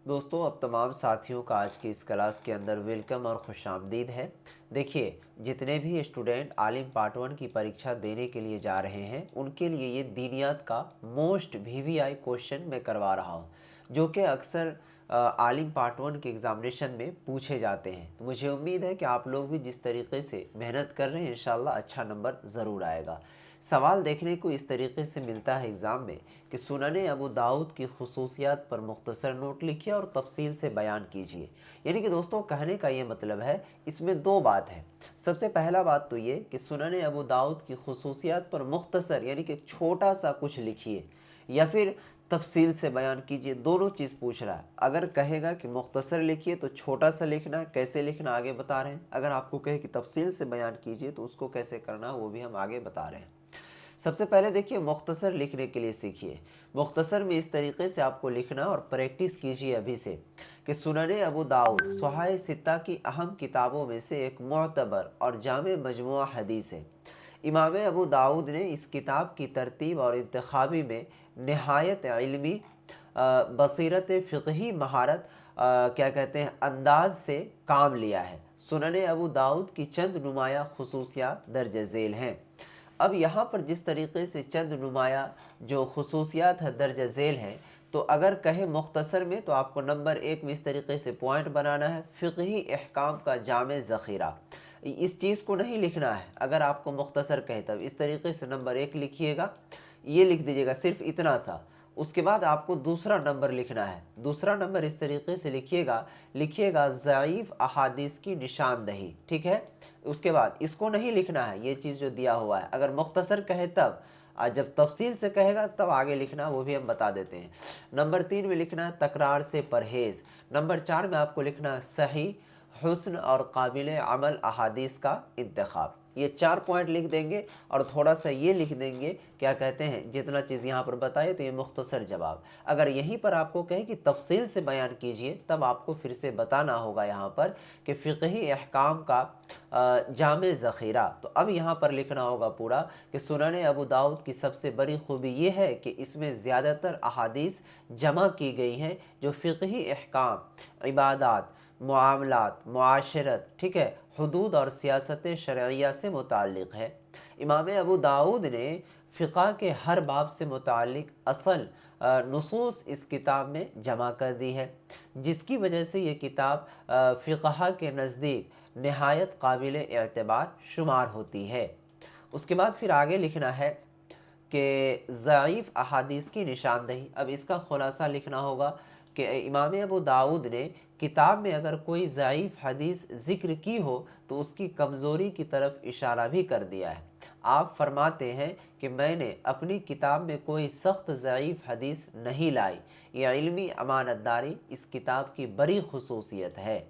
दोस्तों, अब तमाम साथियों का आज की इस क्लास के अंदर वेलकम और खुश आमदीद है। देखिए, जितने भी स्टूडेंट आलिम पार्ट 1 की परीक्षा देने के लिए जा रहे हैं, उनके लिए ये दीनियात का मोस्ट वीवीआई क्वेश्चन मैं करवा रहा हूँ, जो कि अक्सर आलिम पार्ट 1 के एग्ज़ामिनेशन में पूछे जाते हैं। तो मुझे उम्मीद है कि आप लोग भी जिस तरीके से मेहनत कर रहे हैं, इंशाल्लाह अच्छा नंबर ज़रूर आएगा। सवाल देखने को इस तरीके से मिलता है एग्ज़ाम में कि सुनने अबू दाऊद की खुसूसियात पर मुख्तसर नोट लिखिए और तफसील से बयान कीजिए। यानी कि दोस्तों, कहने का ये मतलब है, इसमें दो बात है। सबसे पहला बात तो ये कि सुनने अबू दाऊद की खुसूसियात पर मुख्तसर यानी कि छोटा सा कुछ लिखिए, या फिर तफसील से बयान कीजिए। दोनों चीज़ पूछ रहा है। अगर कहेगा कि मुख्तसर लिखिए तो छोटा सा लिखना, कैसे लिखना आगे बता रहे हैं। अगर आपको कहे कि तफसील से बयान कीजिए तो उसको कैसे करना वो भी हम आगे बता रहे हैं। सबसे पहले देखिए, मुख्तसर लिखने के लिए सीखिए। मुख्तसर में इस तरीके से आपको लिखना और प्रैक्टिस कीजिए अभी से कि सुनने अबू दाऊद सुहाए सित्ता की अहम किताबों में से एक मोतबर और जामे मजमुआ हदीस है। इमाम अबू दाऊद ने इस किताब की तरतीब और इंतखाबी में नहायत इल्मी, बसीरत फ़िक़ही महारत, क्या कहते हैं, अंदाज से काम लिया है। सुनने अबू दाऊद की चंद नुमाया खसूसियात दर्ज झेल हैं। अब यहाँ पर जिस तरीके से चंद नुमाया जो खसूसियात है दर्ज झेल हैं, तो अगर कहे मुख्तसर में तो आपको नंबर 1 में इस तरीके से पॉइंट बनाना है, फ़िक़ही अहकाम का जामे ज़ख़ीरा। इस चीज़ को नहीं लिखना है। अगर आपको मुख्तसर कहे तब इस तरीके से नंबर 1 लिखिएगा, ये लिख दीजिएगा सिर्फ इतना सा। उसके बाद आपको दूसरा नंबर लिखना है। दूसरा नंबर इस तरीके से लिखिएगा ज़ईफ़ अहादीस की निशानदही, ठीक है। उसके बाद इसको नहीं लिखना है, ये चीज़ जो दिया हुआ है। अगर मुख्तसर कहे तब, जब तफसील से कहेगा तब आगे लिखना, वो भी हम बता देते हैं। नंबर 3 में लिखना है तकरार से परहेज़। नंबर 4 में आपको लिखना है सही, हुस्न और काबिल अमल अहादीस का इंतखाब। ये 4 पॉइंट लिख देंगे और थोड़ा सा ये लिख देंगे, क्या कहते हैं, जितना चीज़ यहाँ पर बताए तो ये मुख्तसर जवाब। अगर यहीं पर आपको कहे कि तफसील से बयान कीजिए, तब आपको फिर से बताना होगा यहाँ पर कि फ़िक़ही अहकाम का जामे ज़ख़ीरा। तो अब यहाँ पर लिखना होगा पूरा कि सुनने अबू दाऊद की सबसे बड़ी खूबी ये है कि इसमें ज़्यादातर अहादीस जमा की गई हैं जो फ़िक़ही अहकाम, इबादात, मुआमलात, मुआशरत, ठीक है, हुदूद और सियासत शरइया से मुताल्लिक़ है। इमाम अबू दाऊद ने फ़िक़ा के हर बाब से मुताल्लिक़ असल नुसूस इस किताब में जमा कर दी है, जिसकी वजह से ये किताब फ़िक़हा के नज़दीक नहायत काबिल एतबार शुमार होती है। उसके बाद फिर आगे लिखना है कि ज़ईफ़ अहादीस की निशानदही। अब इसका खुलासा लिखना होगा कि इमाम अबू दाऊद ने किताब में अगर कोई ज़ईफ़ हदीस ज़िक्र की हो तो उसकी कमज़ोरी की तरफ इशारा भी कर दिया है। आप फरमाते हैं कि मैंने अपनी किताब में कोई सख्त ज़ईफ़ हदीस नहीं लाई। ये इल्मी अमानतदारी इस किताब की बड़ी खुसूसियत है।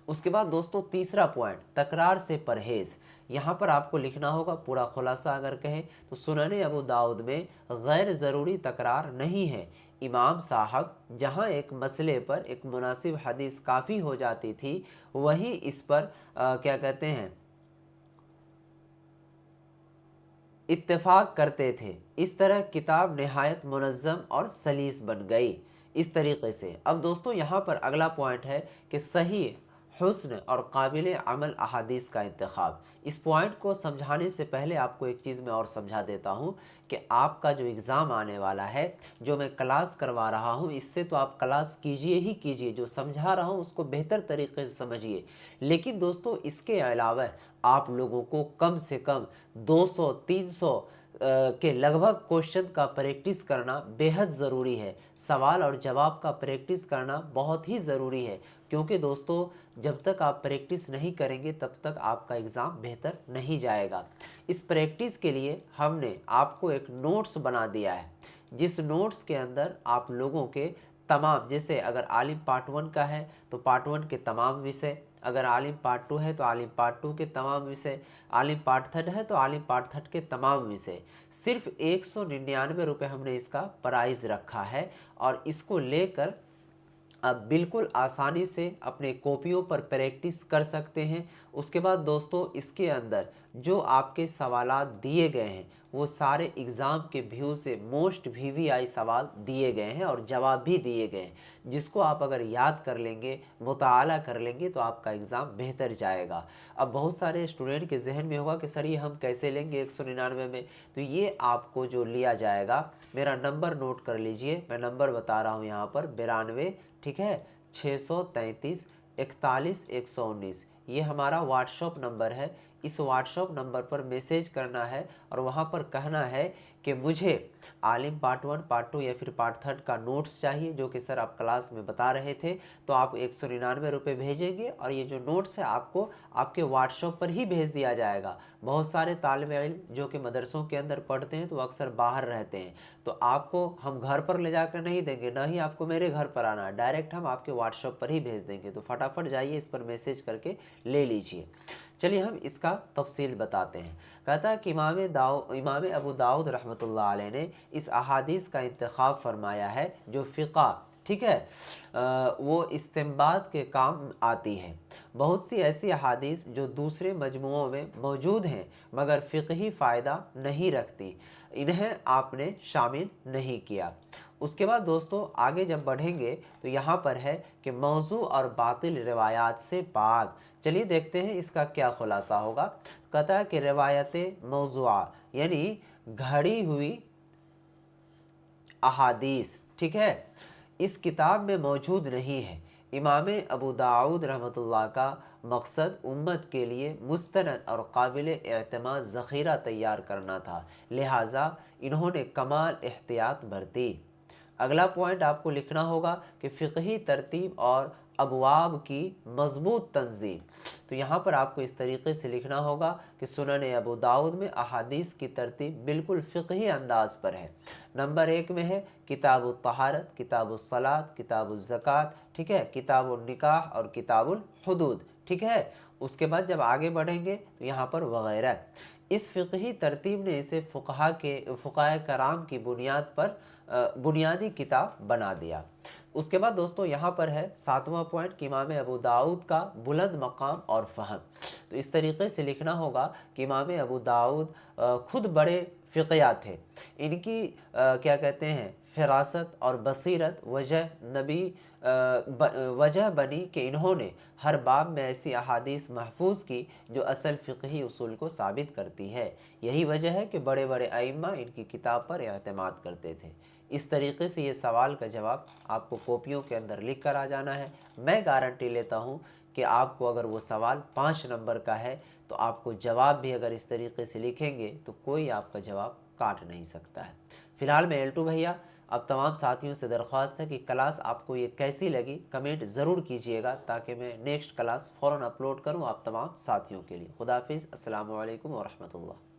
उसके बाद दोस्तों तीसरा पॉइंट, तकरार से परहेज़। यहाँ पर आपको लिखना होगा पूरा खुलासा अगर कहें तो सुनने अबू दाऊद में गैर ज़रूरी तकरार नहीं है। इमाम साहब जहाँ एक मसले पर एक मुनासिब हदीस काफ़ी हो जाती थी, वहीं इस पर क्या कहते हैं, इत्तेफाक करते थे। इस तरह किताब नहायत मुनज़्ज़म और सलीस बन गई। इस तरीके से अब दोस्तों यहाँ पर अगला पॉइंट है कि सही, हुस्न और काबिल अमल अहादीस का इंतखाब। इस पॉइंट को समझाने से पहले आपको एक चीज़ मैं और समझा देता हूँ कि आपका जो एग्ज़ाम आने वाला है, जो मैं क्लास करवा रहा हूँ, इससे तो आप क्लास कीजिए ही कीजिए, जो समझा रहा हूँ उसको बेहतर तरीके से समझिए। लेकिन दोस्तों इसके अलावा आप लोगों को कम से कम 200-300 के लगभग क्वेश्चन का प्रैक्टिस करना बेहद ज़रूरी है। सवाल और जवाब का प्रैक्टिस करना बहुत ही ज़रूरी है, क्योंकि दोस्तों जब तक आप प्रैक्टिस नहीं करेंगे तब तक आपका एग्ज़ाम बेहतर नहीं जाएगा। इस प्रैक्टिस के लिए हमने आपको एक नोट्स बना दिया है, जिस नोट्स के अंदर आप लोगों के तमाम, जैसे अगर आलिम पार्ट 1 का है तो पार्ट 1 के तमाम विषय, अगर आलिम पार्ट 2 है तो आलिम पार्ट 2 के तमाम विषय, आलिम पार्ट 3 है तो आलिम पार्ट 3 के तमाम विषय, सिर्फ 199 रुपये हमने इसका प्राइज़ रखा है। और इसको लेकर आप बिल्कुल आसानी से अपने कॉपियों पर प्रैक्टिस कर सकते हैं। उसके बाद दोस्तों इसके अंदर जो आपके सवालात दिए गए हैं वो सारे एग्ज़ाम के व्यू से मोस्ट VVI सवाल दिए गए हैं और जवाब भी दिए गए हैं, जिसको आप अगर याद कर लेंगे, मुताला कर लेंगे तो आपका एग्ज़ाम बेहतर जाएगा। अब बहुत सारे स्टूडेंट के जहन में होगा कि सर ये हम कैसे लेंगे 199 में, तो ये आपको जो लिया जाएगा, मेरा नंबर नोट कर लीजिए, मैं नंबर बता रहा हूँ यहाँ पर 92, ठीक है, 633 41 119, ये हमारा व्हाट्सअप नंबर है। इस व्हाट्सअप नंबर पर मैसेज करना है और वहाँ पर कहना है कि मुझे आलिम पार्ट 1, पार्ट 2 या फिर पार्ट 3 का नोट्स चाहिए, जो कि सर आप क्लास में बता रहे थे, तो आप 199 रुपये भेजेंगे और ये जो नोट्स है आपको आपके व्हाट्सअप पर ही भेज दिया जाएगा। बहुत सारे तालिबे इल्म जो कि मदरसों के अंदर पढ़ते हैं तो अक्सर बाहर रहते हैं, तो आपको हम घर पर ले जाकर नहीं देंगे, ना ही आपको मेरे घर पर आना, डायरेक्ट हम आपके व्हाट्सअप पर ही भेज देंगे। तो फटाफट जाइए इस पर मैसेज करके ले लीजिए। चलिए हम इसका तफसील बताते हैं। कहता है कि इमाम अबू दाऊद रहमतुल्लाह अलैह ने इस अहादीस का इंतखाब फरमाया है जो फ़िक़ा, ठीक है, वो इस्तिंबात के काम आती है। बहुत सी ऐसी अहादीस जो दूसरे मजमुओं में मौजूद हैं मगर फ़िक़ही फ़ायदा नहीं रखती, इन्हें आपने शामिल नहीं किया। उसके बाद दोस्तों आगे जब बढ़ेंगे तो यहाँ पर है कि मौजू और बातिल रिवायात से पाक। चलिए देखते हैं इसका क्या खुलासा होगा। कहता है कि रिवायत मौज़ूआ यानी घड़ी हुई अहादीस, ठीक है, इस किताब में मौजूद नहीं है। इमाम अबू दाऊद रहमतुल्लाह का मकसद उम्मत के लिए मुस्तनद और काबिल एतमाद ज़ख़ीरा तैयार करना था, लिहाजा इन्होंने कमाल एहतियात बरती। अगला पॉइंट आपको लिखना होगा कि फ़िक़ही तरतीब और अबवाब की मजबूत तंजीम। तो यहाँ पर आपको इस तरीके से लिखना होगा कि सुनन अबू दाऊद में अहादीस की तरतीब बिल्कुल फ़िक़ही अंदाज पर है। नंबर 1 में है किताबुत तहारत, किताबुल सलात, किताबुल ज़कात, ठीक है, किताबुल निकाह और किताबुल हुदूद, ठीक है। उसके बाद जब आगे बढ़ेंगे तो यहाँ पर वगैरह। इस फ़िक़ही तरतीब ने इसे फ़ुक़हा कराम की बुनियाद पर बुनियादी किताब बना दिया। उसके बाद दोस्तों यहाँ पर है 7वां पॉइंट कि इमाम अबू दाऊद का बुलंद मकाम और फ़हम। तो इस तरीके से लिखना होगा कि इमाम अबू दाऊद खुद बड़े फ़िक़िया थे। इनकी क्या कहते हैं फ़िरासत और बसीरत वजह बनी कि इन्होंने हर बाब में ऐसी अहादीस महफूज की जो असल फ़िक़ही उसूल को साबित करती है। यही वजह है कि बड़े बड़े अइम्मा इनकी किताब पर एतमाद करते थे। इस तरीके से ये सवाल का जवाब आपको कॉपियों के अंदर लिख कर आ जाना है। मैं गारंटी लेता हूँ कि आपको अगर वो सवाल 5 नंबर का है तो आपको जवाब भी अगर इस तरीके से लिखेंगे तो कोई आपका जवाब काट नहीं सकता है। फ़िलहाल मैं एल्टू भैया अब तमाम साथियों से दरख्वास्त है कि क्लास आपको ये कैसी लगी कमेंट ज़रूर कीजिएगा, ताकि मैं नेक्स्ट क्लास फ़ौरन अपलोड करूँ आप तमाम साथियों के लिए। खुदा हाफिज़, अस्सलामु अलैकुम व रहमतुल्लाह।